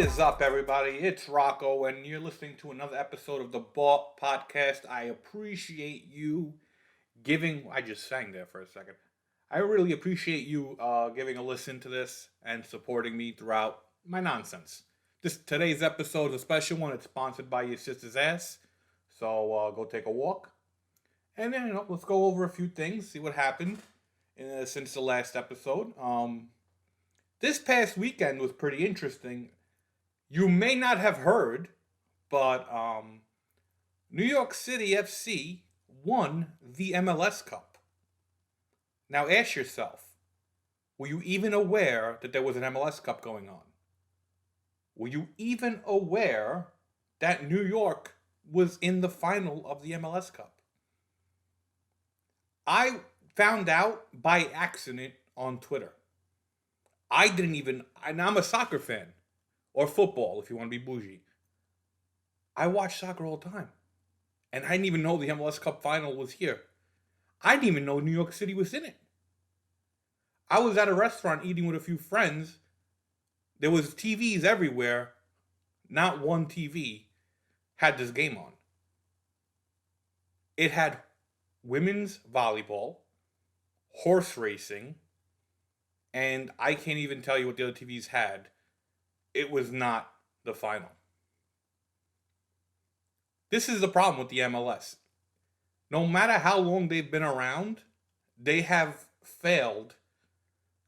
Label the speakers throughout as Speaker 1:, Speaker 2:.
Speaker 1: is up, everybody? It's Rocco, and you're listening to another episode of the BOH Podcast. I appreciate you giving. I just sang there for a second. I really appreciate you giving a listen to this and supporting me throughout my nonsense. Today's episode is a special one. It's sponsored by your sister's ass. So go take a walk, and then let's go over a few things, see what happened since the last episode. This past weekend was pretty interesting. You may not have heard, but New York City FC won the MLS Cup. Now ask yourself, were you even aware that there was an MLS Cup going on? Were you even aware that New York was in the final of the MLS Cup? I found out by accident on Twitter. And I'm a soccer fan, or football if you want to be bougie. I watch soccer all the time. And I didn't even know the MLS Cup final was here. I didn't even know New York City was in it. I was at a restaurant eating with a few friends. There was TVs everywhere. Not one TV had this game on. It had women's volleyball, horse racing, and I can't even tell you what the other TVs had. It was not the final. This is the problem with the MLS. No matter how long they've been around, they have failed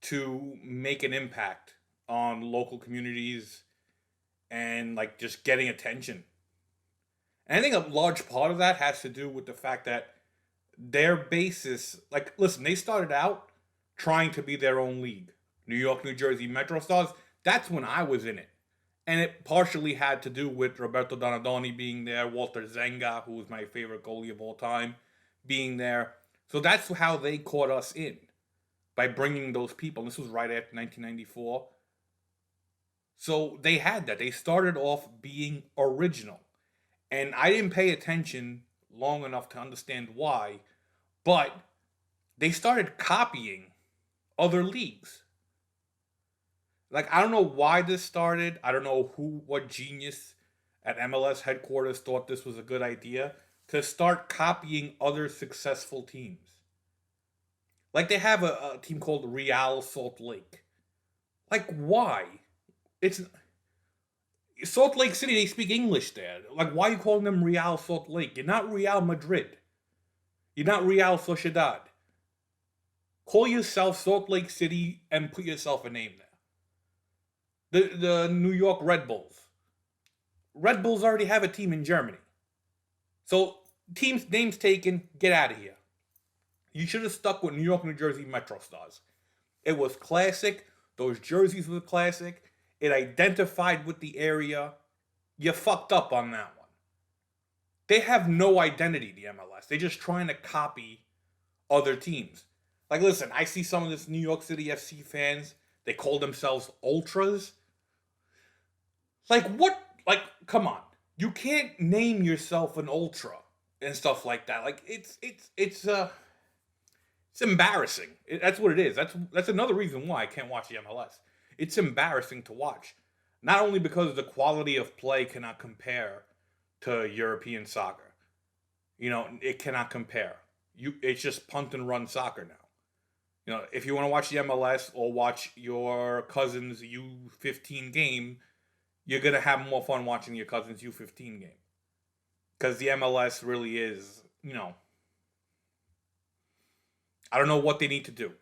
Speaker 1: to make an impact on local communities and just getting attention. And I think a large part of that has to do with the fact that their basis, listen, they started out trying to be their own league. New York, New Jersey Metro Stars, that's when I was in it. And it partially had to do with Roberto Donadoni being there, Walter Zenga, who was my favorite goalie of all time, being there. So that's how they caught us in, by bringing those people. And this was right after 1994. So they had that. They started off being original. And I didn't pay attention long enough to understand why, but they started copying other leagues. I don't know why this started. I don't know what genius at MLS headquarters thought this was a good idea to start copying other successful teams. They have a team called Real Salt Lake. Why? It's Salt Lake City, they speak English there. Why are you calling them Real Salt Lake? You're not Real Madrid. You're not Real Sociedad. Call yourself Salt Lake City and put yourself a name there. The New York Red Bulls. Red Bulls already have a team in Germany. So, names taken, get out of here. You should have stuck with New York, New Jersey Metro Stars. It was classic. Those jerseys were classic. It identified with the area. You fucked up on that one. They have no identity, the MLS. They're just trying to copy other teams. Listen, I see some of this New York City FC fans. They call themselves Ultras. What? Come on. You can't name yourself an Ultra and stuff like that. It's embarrassing. That's what it is. That's another reason why I can't watch the MLS. It's embarrassing to watch. Not only because the quality of play cannot compare to European soccer. It cannot compare. It's just punt and run soccer now. If you want to watch the MLS or watch your cousin's U15 game, you're going to have more fun watching your cousin's U15 game. Because the MLS really is, I don't know what they need to do.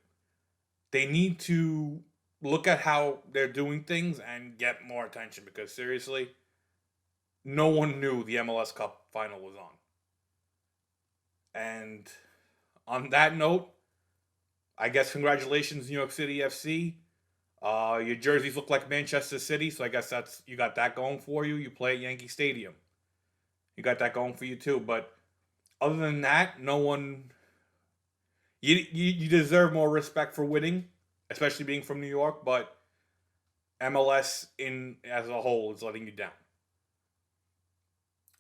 Speaker 1: They need to look at how they're doing things and get more attention. Because seriously, no one knew the MLS Cup final was on. And on that note, I guess congratulations, New York City FC. Your jerseys look like Manchester City, so I guess you got that going for you. You play at Yankee Stadium. You got that going for you too. But other than that, no one. You deserve more respect for winning, especially being from New York. But MLS as a whole is letting you down.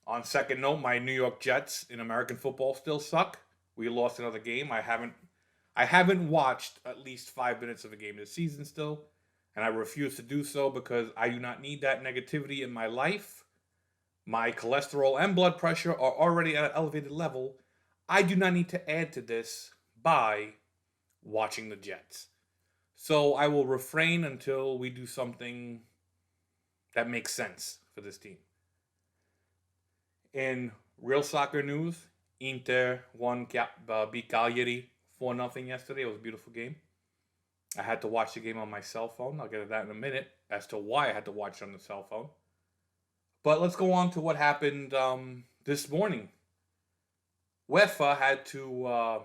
Speaker 1: On second note, my New York Jets in American football still suck. We lost another game. I haven't watched at least 5 minutes of a game this season still. And I refuse to do so because I do not need that negativity in my life. My cholesterol and blood pressure are already at an elevated level. I do not need to add to this by watching the Jets. So I will refrain until we do something that makes sense for this team. In real soccer news, Inter beat Cagliari 4-0 yesterday. It was a beautiful game. I had to watch the game on my cell phone. I'll get to that in a minute as to why I had to watch it on the cell phone. But let's go on to what happened this morning. UEFA had to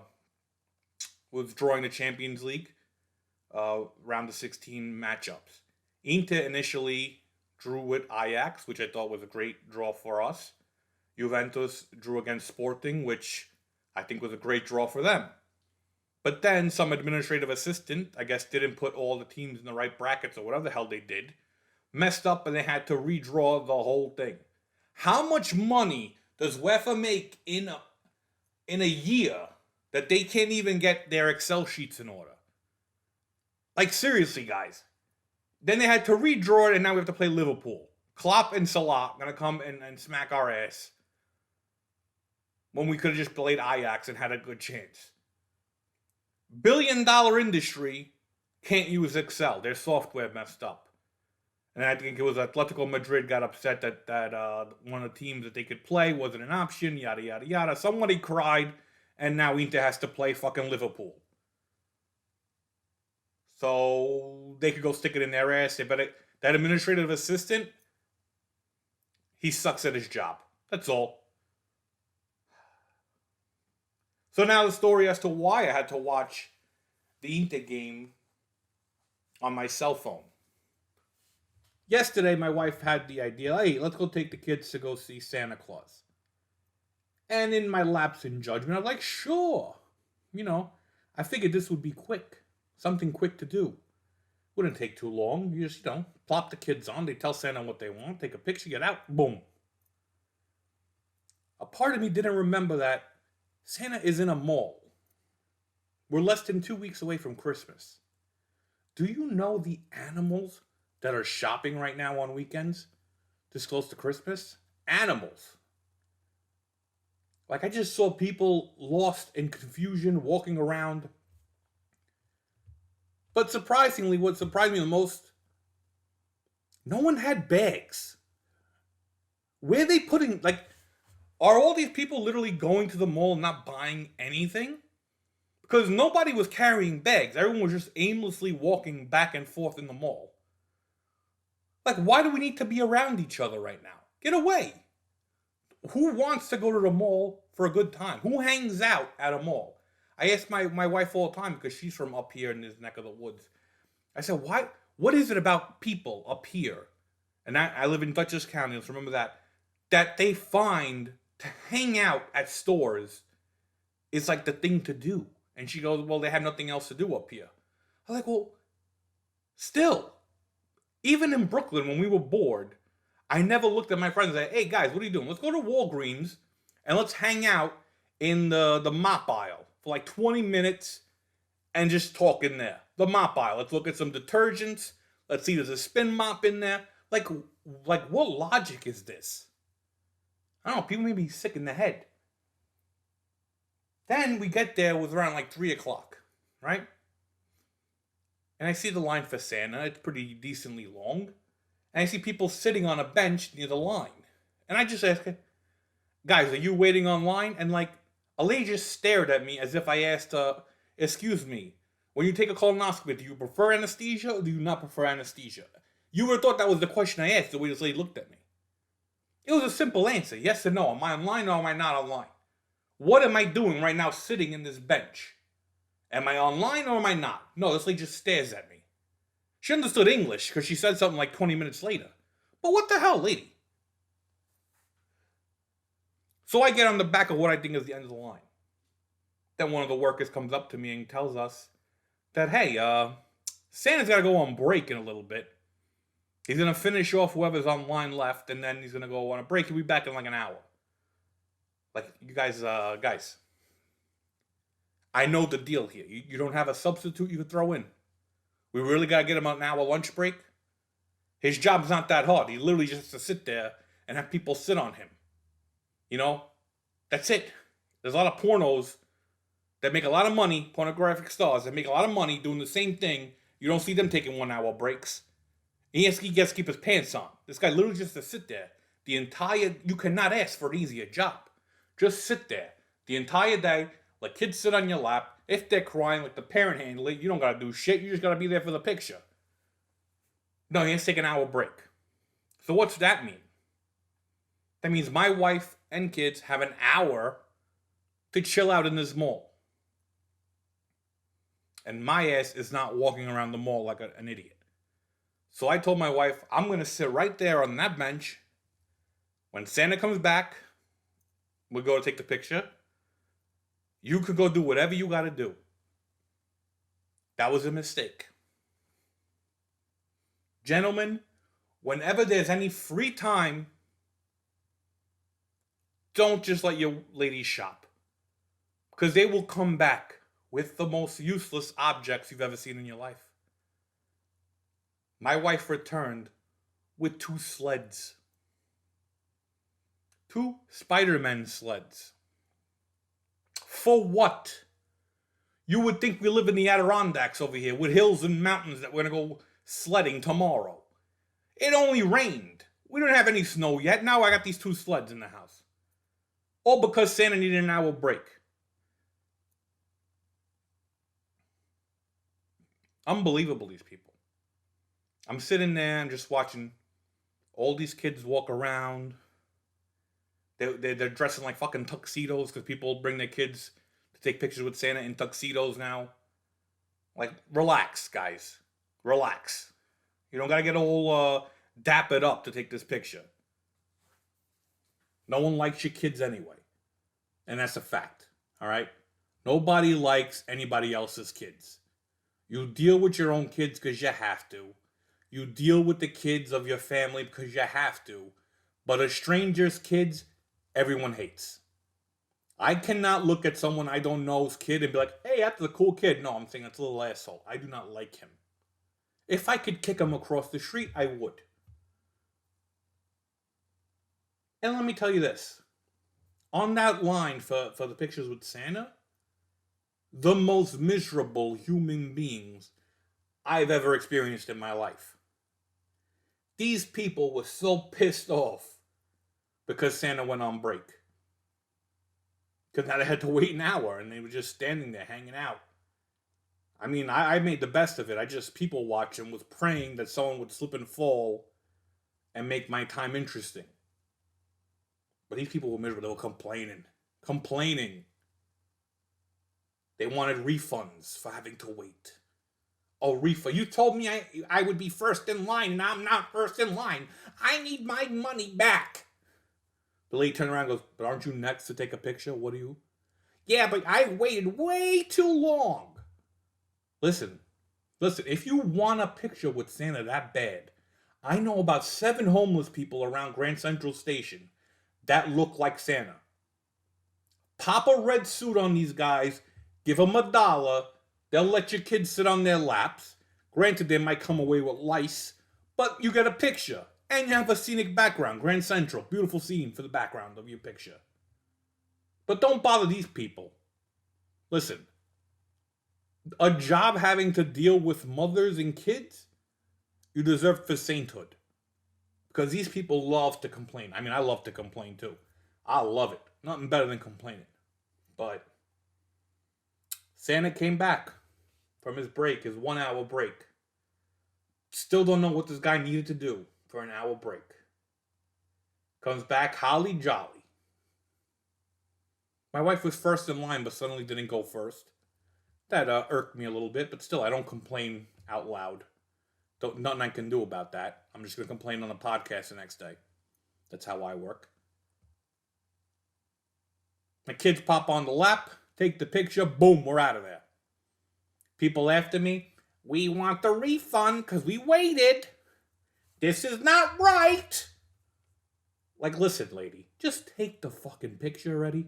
Speaker 1: was drawing the Champions League round of 16 matchups. Inter initially drew with Ajax, which I thought was a great draw for us. Juventus drew against Sporting, which I think was a great draw for them. But then some administrative assistant, I guess, didn't put all the teams in the right brackets or whatever the hell they did, messed up, and they had to redraw the whole thing. How much money does UEFA make in a year that they can't even get their Excel sheets in order? Like, seriously, guys. Then they had to redraw it, and now we have to play Liverpool. Klopp and Salah going to come and smack our ass when we could have just played Ajax and had a good chance. Billion-dollar industry can't use Excel. Their software messed up. And I think it was Atletico Madrid got upset that one of the teams that they could play wasn't an option, yada, yada, yada. Somebody cried, and now Inter has to play fucking Liverpool. So they could go stick it in their ass. But that administrative assistant, he sucks at his job. That's all. So now the story as to why I had to watch the Inter game on my cell phone. Yesterday, my wife had the idea, hey, let's go take the kids to go see Santa Claus. And in my lapse in judgment, I'm like, sure. I figured this would be quick. Something quick to do. Wouldn't take too long. You just, plop the kids on. They tell Santa what they want. Take a picture, get out. Boom. A part of me didn't remember that Santa is in a mall. We're less than 2 weeks away from Christmas. Do you know the animals that are shopping right now on weekends this close to Christmas? Animals. Like, I just saw people lost in confusion walking around. But surprisingly, what surprised me the most, no one had bags. Where are they putting, are all these people literally going to the mall and not buying anything? Because nobody was carrying bags. Everyone was just aimlessly walking back and forth in the mall. Why do we need to be around each other right now? Get away. Who wants to go to the mall for a good time? Who hangs out at a mall? I ask my wife all the time because she's from up here in this neck of the woods. I said, what is it about people up here? And I live in Dutchess County, let's remember that they find to hang out at stores is like the thing to do. And she goes, well, they have nothing else to do up here. I'm like, well, still, even in Brooklyn when we were bored, I never looked at my friends and said, hey guys, what are you doing? Let's go to Walgreens and let's hang out in the mop aisle for like 20 minutes and just talk in there. The mop aisle. Let's look at some detergents. Let's see, there's a spin mop in there. Like what logic is this? I don't know, people may be sick in the head. Then we get there, it was around 3 o'clock, right? And I see the line for Santa. It's pretty decently long. And I see people sitting on a bench near the line. And I just ask, guys, are you waiting online? And a lady just stared at me as if I asked, excuse me, when you take a colonoscopy, do you prefer anesthesia or do you not prefer anesthesia? You would have thought that was the question I asked, the way this lady looked at me. It was a simple answer, yes or no. Am I online or am I not online? What am I doing right now sitting in this bench? Am I online or am I not? No, this lady just stares at me. She understood English because she said something 20 minutes later. But what the hell, lady? So I get on the back of what I think is the end of the line. Then one of the workers comes up to me and tells us that, hey, Santa's got to go on break in a little bit. He's going to finish off whoever's online left, and then he's going to go on a break. He'll be back in an hour. You guys, I know the deal here. You don't have a substitute you could throw in. We really got to get him an hour lunch break? His job's not that hard. He literally just has to sit there and have people sit on him. You know? That's it. There's a lot of pornos that make a lot of money, pornographic stars that make a lot of money doing the same thing. You don't see them taking 1 hour breaks. He gets to keep his pants on. This guy literally just has to sit there. You cannot ask for an easier job. Just sit there the entire day, let kids sit on your lap. If they're crying, let the parent handle it. You don't gotta do shit. You just gotta be there for the picture. No, he has to take an hour break. So what's that mean? That means my wife and kids have an hour to chill out in this mall. And my ass is not walking around the mall like an idiot. So I told my wife, I'm going to sit right there on that bench. When Santa comes back, we'll go take the picture. You could go do whatever you got to do. That was a mistake. Gentlemen, whenever there's any free time, don't just let your ladies shop. Because they will come back with the most useless objects you've ever seen in your life. My wife returned with 2 sleds. 2 Spider-Man sleds. For what? You would think we live in the Adirondacks over here with hills and mountains that we're going to go sledding tomorrow. It only rained. We don't have any snow yet. Now I got these 2 sleds in the house. All because Santa needed an hour break. Unbelievable, these people. I'm sitting there and just watching all these kids walk around. They're dressing like fucking tuxedos because people bring their kids to take pictures with Santa in tuxedos now. Like, relax, guys. Relax. You don't gotta get all dappered up to take this picture. No one likes your kids anyway. And that's a fact. Alright? Nobody likes anybody else's kids. You deal with your own kids because you have to. You deal with the kids of your family because you have to. But a stranger's kids, everyone hates. I cannot look at someone I don't know's kid and be like, hey, that's a cool kid. No, I'm saying that's a little asshole. I do not like him. If I could kick him across the street, I would. And let me tell you this. On that line for the pictures with Santa, the most miserable human beings I've ever experienced in my life. These people were so pissed off because Santa went on break. Because now they had to wait an hour and they were just standing there hanging out. I mean, I made the best of it. I just people watched and was praying that someone would slip and fall and make my time interesting. But these people were miserable. They were complaining. They wanted refunds for having to wait. Oh, refund. You told me I would be first in line, and I'm not first in line. I need my money back. The lady turned around and goes, but aren't you next to take a picture? What are you? Yeah, but I waited way too long. Listen, if you want a picture with Santa that bad, I know about 7 homeless people around Grand Central Station that look like Santa. Pop a red suit on these guys, give them $1, they'll let your kids sit on their laps. Granted, they might come away with lice, but you get a picture. And you have a scenic background, Grand Central, beautiful scene for the background of your picture. But don't bother these people. Listen, a job having to deal with mothers and kids, you deserve for sainthood. Because these people love to complain. I mean, I love to complain too. I love it. Nothing better than complaining. But Santa came back from his break, his 1 hour break. Still don't know what this guy needed to do for an hour break. Comes back holly jolly. My wife was first in line, but suddenly didn't go first. That irked me a little bit, but still, I don't complain out loud. Nothing I can do about that. I'm just going to complain on the podcast the next day. That's how I work. My kids pop on the lap, take the picture, boom, we're out of there. People after me, we want the refund because we waited. This is not right. Like, listen, lady, just take the fucking picture already.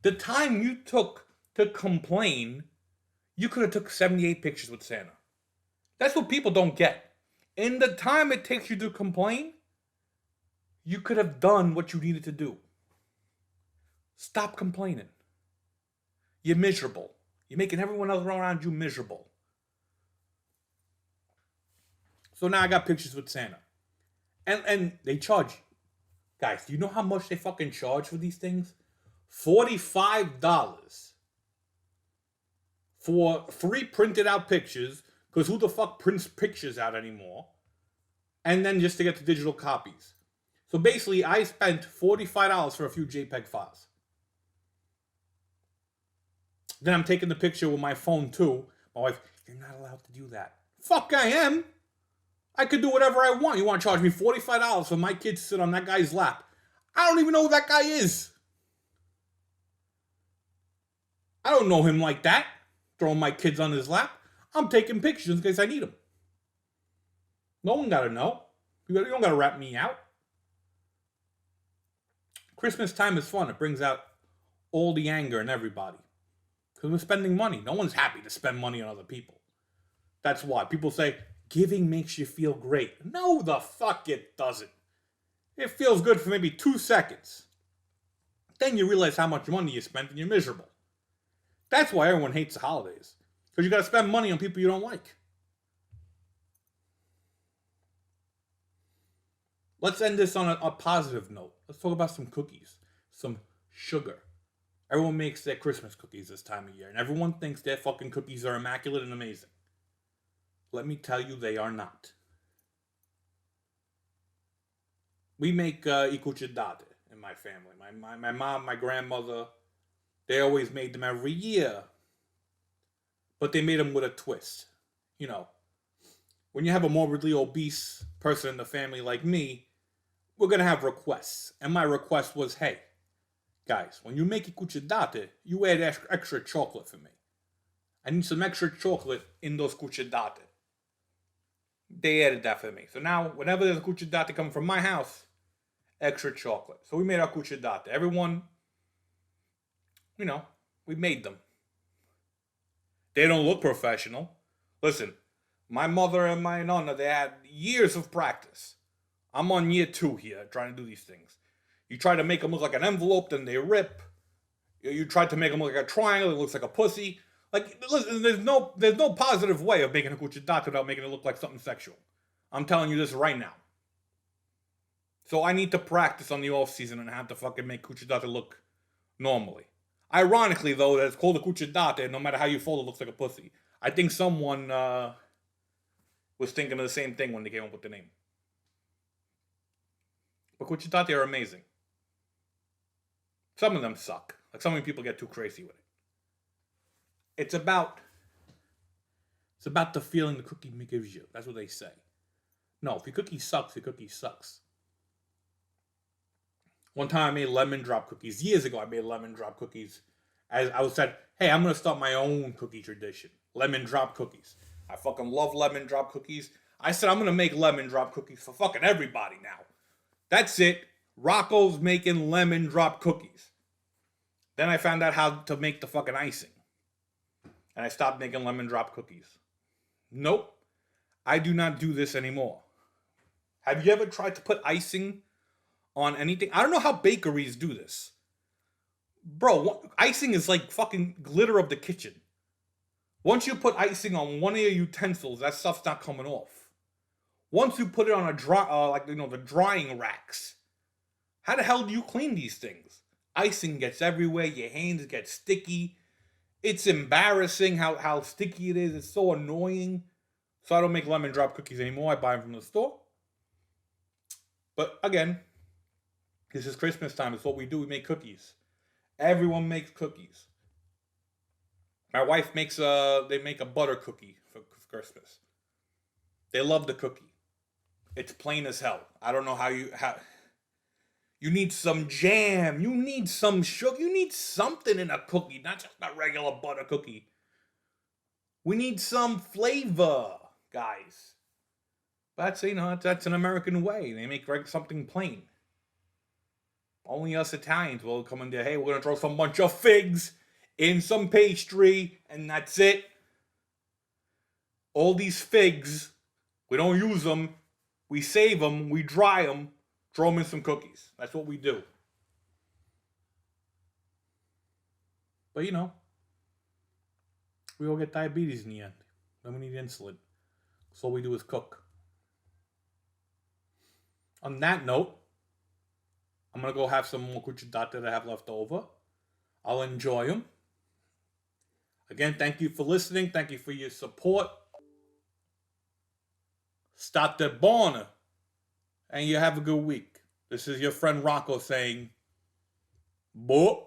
Speaker 1: The time you took to complain, you could have took 78 pictures with Santa. That's what people don't get. In the time it takes you to complain, you could have done what you needed to do. Stop complaining. You're miserable. You're making everyone else around you miserable. So now I got pictures with Santa. And they charge you. Guys, do you know how much they fucking charge for these things? $45 for 3 printed out pictures, because who the fuck prints pictures out anymore? And then just to get the digital copies. So basically, I spent $45 for a few JPEG files. Then I'm taking the picture with my phone too. My wife, you're not allowed to do that. Fuck, I am. I could do whatever I want. You want to charge me $45 for my kid to sit on that guy's lap? I don't even know who that guy is. I don't know him like that. Throwing my kids on his lap. I'm taking pictures in case I need them. No one got to know. You don't got to rat me out. Christmas time is fun. It brings out all the anger in everybody. Because we're spending money. No one's happy to spend money on other people. That's why. People say, giving makes you feel great. No, the fuck it doesn't. It feels good for maybe 2 seconds. Then you realize how much money you spent and you're miserable. That's why everyone hates the holidays. Because you got to spend money on people you don't like. Let's end this on a positive note. Let's talk about some cookies. Some sugar. Everyone makes their Christmas cookies this time of year. And everyone thinks their fucking cookies are immaculate and amazing. Let me tell you, they are not. We make i cucciolate in my family. My mom, my grandmother, they always made them every year. But they made them with a twist. You know, when you have a morbidly obese person in the family like me, we're going to have requests. And my request was, hey, guys, when you make i cucciolate, you add extra chocolate for me. I need some extra chocolate in those cucciolate. They added that for me. So now, whenever there's a cucciolate coming from my house, extra chocolate. So we made our cucciolate. Everyone, you know, we made them. They don't look professional. Listen, my mother and my nonna, they had years of practice. I'm on year 2 here, trying to do these things. You try to make them look like an envelope, then they rip. You try to make them look like a triangle, it looks like a pussy. Like, listen, there's no positive way of making a cucciolate without making it look like something sexual. I'm telling you this right now. So I need to practice on the off season and have to fucking make cucciolate look normally. Ironically, though, that it's called a cucciolate, and no matter how you fold it, looks like a pussy. I think someone was thinking of the same thing when they came up with the name. But cucciolate are amazing. Some of them suck. Like, some of people get too crazy with it. It's about the feeling the cookie gives you. That's what they say. No, if your cookie sucks, your cookie sucks. One time I made lemon drop cookies. Years ago, I made lemon drop cookies. As I said, hey, I'm going to start my own cookie tradition. Lemon drop cookies. I fucking love lemon drop cookies. I said, I'm going to make lemon drop cookies for fucking everybody now. That's it. Rocco's making lemon drop cookies. Then I found out how to make the fucking icing. And I stopped making lemon drop cookies. Nope. I do not do this anymore. Have you ever tried to put icing on anything? I don't know how bakeries do this. Bro, icing is like fucking glitter of the kitchen. Once you put icing on one of your utensils, that stuff's not coming off. Once you put it on a the drying racks, how the hell do you clean these things? Icing gets everywhere. Your hands get sticky. It's embarrassing how sticky it is. It's so annoying. So I don't make lemon drop cookies anymore. I buy them from the store. But again, this is Christmas time. It's what we do. We make cookies. Everyone makes cookies. My wife makes they make a butter cookie for Christmas. They love the cookie. It's plain as hell. I don't know how you need some jam. You need some sugar. You need something in a cookie, not just a regular butter cookie. We need some flavor, guys. That's an American way. They make something plain. Only us Italians will come in there. Hey, we're gonna throw some bunch of figs in some pastry, and that's it. all these figs, we don't use them, we save them, we dry them, throw them in some cookies. That's what we do. But we all get diabetes in the end. Then we need insulin. So all we do is cook. On that note, I'm going to go have some more cucciadate that I have left over. I'll enjoy them. Again, thank you for listening. Thank you for your support. State buona. And you have a good week. This is your friend Rocco saying, Bo.